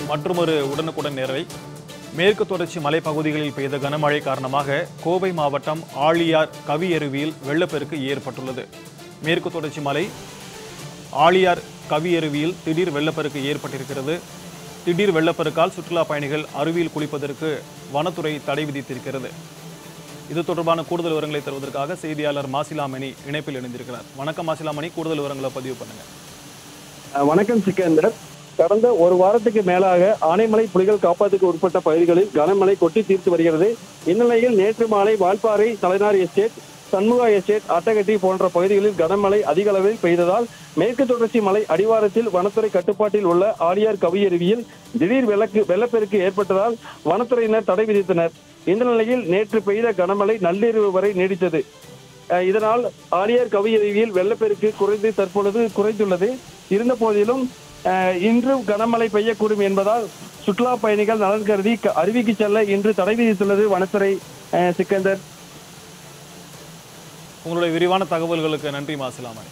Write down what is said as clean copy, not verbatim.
மற்றொரு உடனுக்குடன் நேரலை. மேற்கு தொடர்ச்சி மலைப்பகுதிகளில் பெய்த கனமழை காரணமாக கோவை மாவட்டம் ஆழியார் கவியருவியில் வெள்ளப்பெருக்கு ஏற்பட்டுள்ளது. மேற்கு தொடர்ச்சி மலை ஆழியார் கவியருவியில் திடீர் வெள்ளப்பெருக்கு ஏற்பட்டிருக்கிறது. திடீர் வெள்ளப்பெருக்கால் சுற்றுலா பயணிகள் அருவியில் குளிப்பதற்கு வனத்துறை தடை விதித்திருக்கிறது. இது தொடர்பான கூடுதல் விவரங்களை தருவதற்காக செய்தியாளர் மாசிலாமணி இணைப்பில் இணைந்திருக்கிறார். வணக்கம் மாசிலாமணி, கூடுதல் விவரங்களை பதிவு பண்ணுங்க. வணக்கம் சிக்கந்தர். கடந்த ஒரு வாரத்துக்கு மேலாக ஆனைமலை புலிகள் காப்பகத்துக்கு உட்பட்ட பகுதிகளில் கனமழை கொட்டி தீர்த்து வருகிறது. இந்நிலையில் நேற்று மாலை வால்பாறை, தலைநார் எஸ்டேட், சண்முகா எஸ்டேட், அட்டகட்டி போன்ற பகுதிகளில் கனமழை அதிக அளவில் பெய்ததால் மேற்கு தொடர்ச்சி மலை அடிவாரத்தில் வனத்துறை கட்டுப்பாட்டில் உள்ள ஆழியார் கவியருவியில் திடீர் வெள்ளப்பெருக்கு ஏற்பட்டதால் வனத்துறையினர் தடை விதித்தனர். இந்த நிலையில் நேற்று பெய்த கனமழை நள்ளிரவு வரை நீடித்தது. இதனால் ஆழியார் கவியருவியில் வெள்ளப்பெருக்கு தற்பொழுது குறைந்துள்ளது. இருந்த போதிலும் இன்றும் கனமழை பெய்யக்கூடும் என்பதால் சுற்றுலா பயணிகள் நலன் கருதி அருவிக்கு செல்ல இன்று தடை விதித்துள்ளது வனத்துறை. சிக்கந்தர், உங்களுடைய விரிவான தகவல்களுக்கு நன்றி மாசிலாமணி.